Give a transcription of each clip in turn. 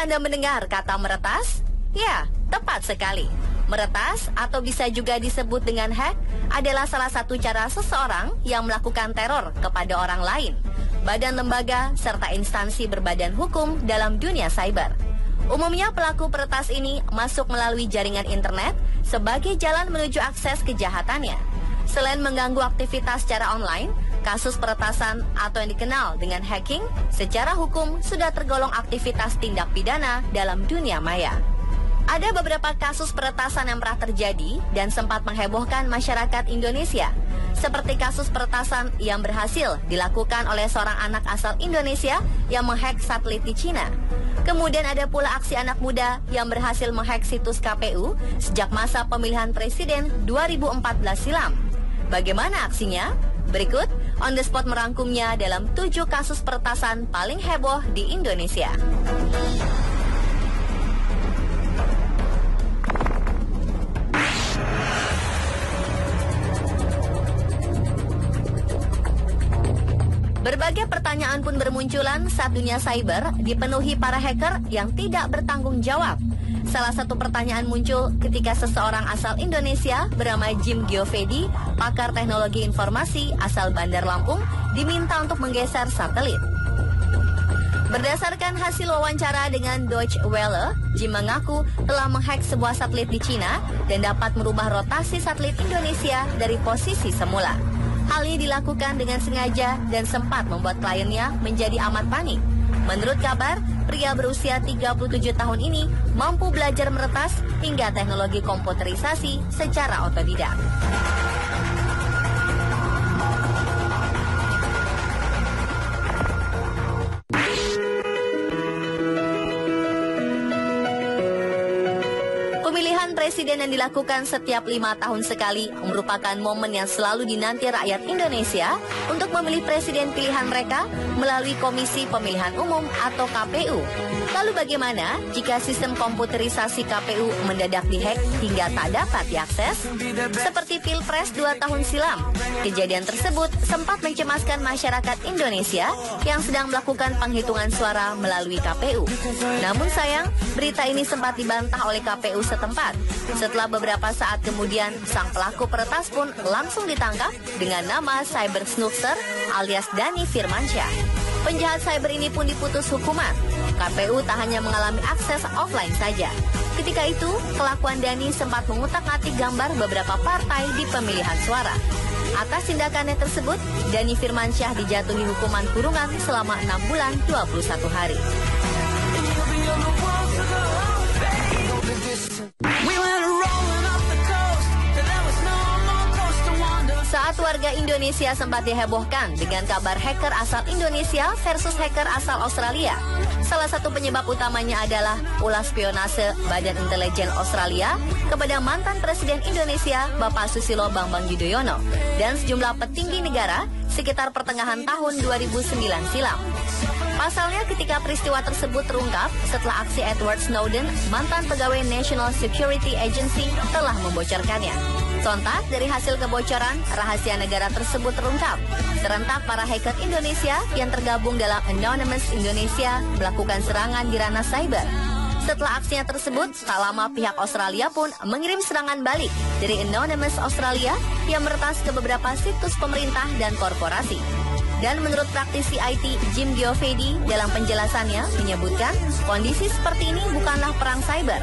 Pernahkah Anda mendengar kata meretas? Ya, tepat sekali. Meretas atau bisa juga disebut dengan hack adalah salah satu cara seseorang yang melakukan teror kepada orang lain, badan lembaga, serta instansi berbadan hukum dalam dunia cyber. Umumnya pelaku peretas ini masuk melalui jaringan internet sebagai jalan menuju akses kejahatannya. Selain mengganggu aktivitas secara online, kasus peretasan atau yang dikenal dengan hacking secara hukum sudah tergolong aktivitas tindak pidana dalam dunia maya. Ada beberapa kasus peretasan yang pernah terjadi dan sempat menghebohkan masyarakat Indonesia, seperti kasus peretasan yang berhasil dilakukan oleh seorang anak asal Indonesia yang menghack satelit di Cina. Kemudian ada pula aksi anak muda yang berhasil menghack situs KPU sejak masa pemilihan presiden 2014 silam. Bagaimana aksinya? Berikut On The Spot merangkumnya dalam 7 kasus peretasan paling heboh di Indonesia. Berbagai pertanyaan pun bermunculan saat dunia cyber dipenuhi para hacker yang tidak bertanggung jawab. Salah satu pertanyaan muncul ketika seseorang asal Indonesia bernama Jim Giovedi, pakar teknologi informasi asal Bandar Lampung, diminta untuk menggeser satelit. Berdasarkan hasil wawancara dengan Deutsche Welle, Jim mengaku telah menghack sebuah satelit di Cina dan dapat merubah rotasi satelit Indonesia dari posisi semula. Hal ini dilakukan dengan sengaja dan sempat membuat kliennya menjadi amat panik. Menurut kabar, pria berusia 37 tahun ini mampu belajar meretas hingga teknologi komputerisasi secara otodidak. Pemilihan presiden yang dilakukan setiap 5 tahun sekali merupakan momen yang selalu dinanti rakyat Indonesia untuk memilih presiden pilihan mereka melalui Komisi Pemilihan Umum atau KPU. Lalu bagaimana jika sistem komputerisasi KPU mendadak dihack hingga tak dapat diakses? Seperti Pilpres 2 tahun silam, kejadian tersebut sempat mencemaskan masyarakat Indonesia yang sedang melakukan penghitungan suara melalui KPU. Namun sayang, berita ini sempat dibantah oleh KPU setempat. Setelah beberapa saat kemudian, sang pelaku peretas pun langsung ditangkap dengan nama Cyber Snookster alias Dhani Firmansyah. Penjahat cyber ini pun diputus hukuman. KPU tak hanya mengalami akses offline saja. Ketika itu, kelakuan Dhani sempat mengutak-atik gambar beberapa partai di pemilihan suara. Atas tindakannya tersebut, Dhani Firmansyah dijatuhi hukuman kurungan selama 6 bulan 21 hari. Saat warga Indonesia sempat dihebohkan dengan kabar hacker asal Indonesia versus hacker asal Australia. Salah satu penyebab utamanya adalah ulah spionase Badan Intelijen Australia kepada mantan Presiden Indonesia Bapak Susilo Bambang Yudhoyono dan sejumlah petinggi negara sekitar pertengahan tahun 2009 silam. Pasalnya ketika peristiwa tersebut terungkap setelah aksi Edward Snowden, mantan pegawai National Security Agency telah membocorkannya. Sontak dari hasil kebocoran, rahasia negara tersebut terungkap. Serentak para hacker Indonesia yang tergabung dalam Anonymous Indonesia melakukan serangan di ranah cyber. Setelah aksinya tersebut, tak lama pihak Australia pun mengirim serangan balik dari Anonymous Australia yang meretas ke beberapa situs pemerintah dan korporasi. Dan menurut praktisi IT Jim Giovedi dalam penjelasannya menyebutkan kondisi seperti ini bukanlah perang cyber.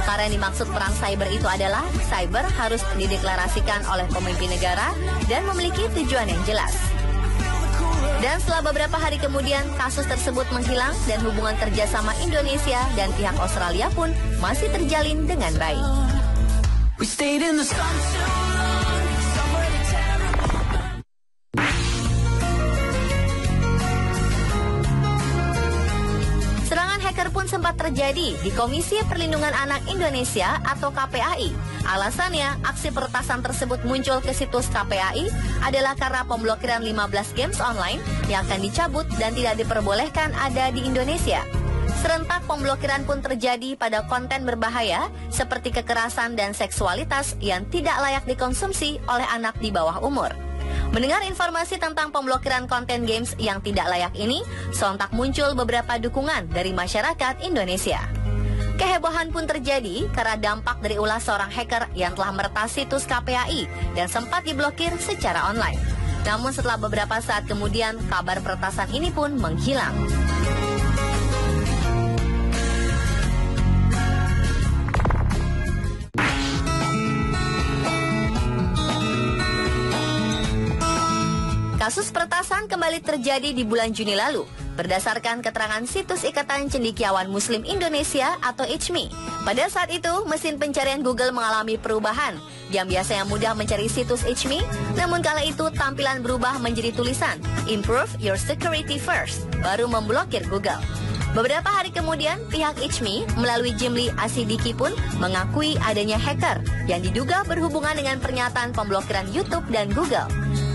Karena yang dimaksud perang cyber itu adalah cyber harus dideklarasikan oleh pemimpin negara dan memiliki tujuan yang jelas. Dan setelah beberapa hari kemudian kasus tersebut menghilang dan hubungan kerjasama Indonesia dan pihak Australia pun masih terjalin dengan baik. Hacker pun sempat terjadi di Komisi Perlindungan Anak Indonesia atau KPAI. Alasannya, aksi peretasan tersebut muncul ke situs KPAI adalah karena pemblokiran 15 games online yang akan dicabut dan tidak diperbolehkan ada di Indonesia. Serentak pemblokiran pun terjadi pada konten berbahaya seperti kekerasan dan seksualitas yang tidak layak dikonsumsi oleh anak di bawah umur. Mendengar informasi tentang pemblokiran konten games yang tidak layak ini, sontak muncul beberapa dukungan dari masyarakat Indonesia. Kehebohan pun terjadi karena dampak dari ulah seorang hacker yang telah meretas situs KPAI dan sempat diblokir secara online. Namun setelah beberapa saat kemudian, kabar peretasan ini pun menghilang. Kasus peretasan kembali terjadi di bulan Juni lalu, berdasarkan keterangan situs Ikatan Cendekiawan Muslim Indonesia atau ICMI. Pada saat itu, mesin pencarian Google mengalami perubahan. Yang biasanya mudah mencari situs ICMI, namun kala itu tampilan berubah menjadi tulisan Improve your security first, baru memblokir Google. Beberapa hari kemudian, pihak ICMI melalui Jimli Asidiki pun mengakui adanya hacker yang diduga berhubungan dengan pernyataan pemblokiran YouTube dan Google.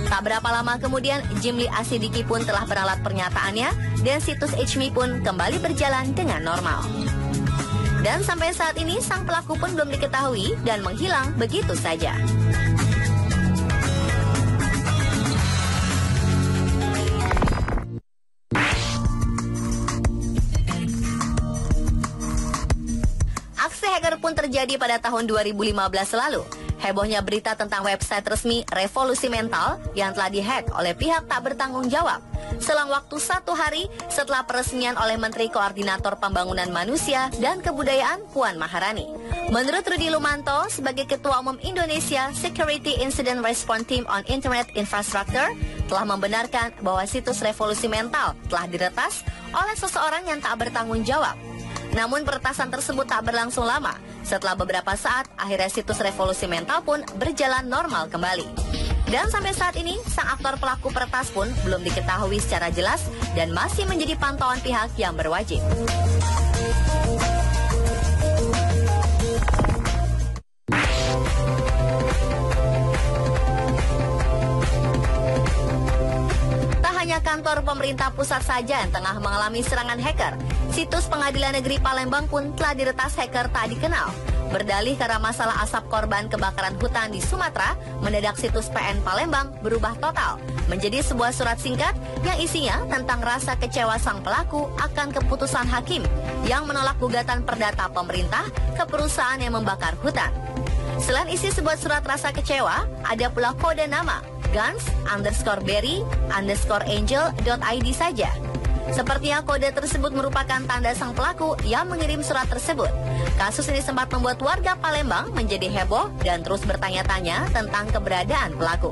Tak berapa lama kemudian, Jimli Asidiki pun telah beralat pernyataannya dan situs ICMI pun kembali berjalan dengan normal. Dan sampai saat ini, sang pelaku pun belum diketahui dan menghilang begitu saja. Aksi hacker pun terjadi pada tahun 2015 lalu. Hebohnya berita tentang website resmi Revolusi Mental yang telah dihack oleh pihak tak bertanggung jawab. Selang waktu 1 hari setelah peresmian oleh Menteri Koordinator Pembangunan Manusia dan Kebudayaan Puan Maharani. Menurut Rudi Lumanto sebagai Ketua Umum Indonesia Security Incident Response Team on Internet Infrastructure telah membenarkan bahwa situs Revolusi Mental telah diretas oleh seseorang yang tak bertanggung jawab. Namun peretasan tersebut tak berlangsung lama. Setelah beberapa saat, akhirnya situs Revolusi Mental pun berjalan normal kembali. Dan sampai saat ini, sang aktor pelaku peretas pun belum diketahui secara jelas dan masih menjadi pantauan pihak yang berwajib. Tak hanya kantor pemerintah pusat saja yang tengah mengalami serangan hacker, situs Pengadilan Negeri Palembang pun telah diretas hacker tak dikenal. Berdalih karena masalah asap korban kebakaran hutan di Sumatera, mendadak situs PN Palembang berubah total menjadi sebuah surat singkat yang isinya tentang rasa kecewa sang pelaku akan keputusan hakim yang menolak gugatan perdata pemerintah ke perusahaan yang membakar hutan. Selain isi sebuah surat rasa kecewa, ada pula kode nama guns_berry_angel.id saja. Sepertinya kode tersebut merupakan tanda sang pelaku yang mengirim surat tersebut. Kasus ini sempat membuat warga Palembang menjadi heboh dan terus bertanya-tanya tentang keberadaan pelaku.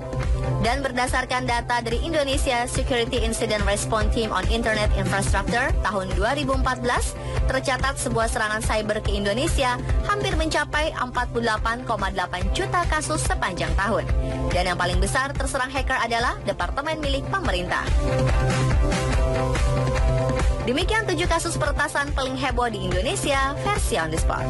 Dan berdasarkan data dari Indonesia Security Incident Response Team on Internet Infrastructure tahun 2014, tercatat sebuah serangan cyber ke Indonesia hampir mencapai 48,8 juta kasus sepanjang tahun. Dan yang paling besar terserang hacker adalah departemen milik pemerintah. Demikian 7 kasus peretasan paling heboh di Indonesia versi On The Spot.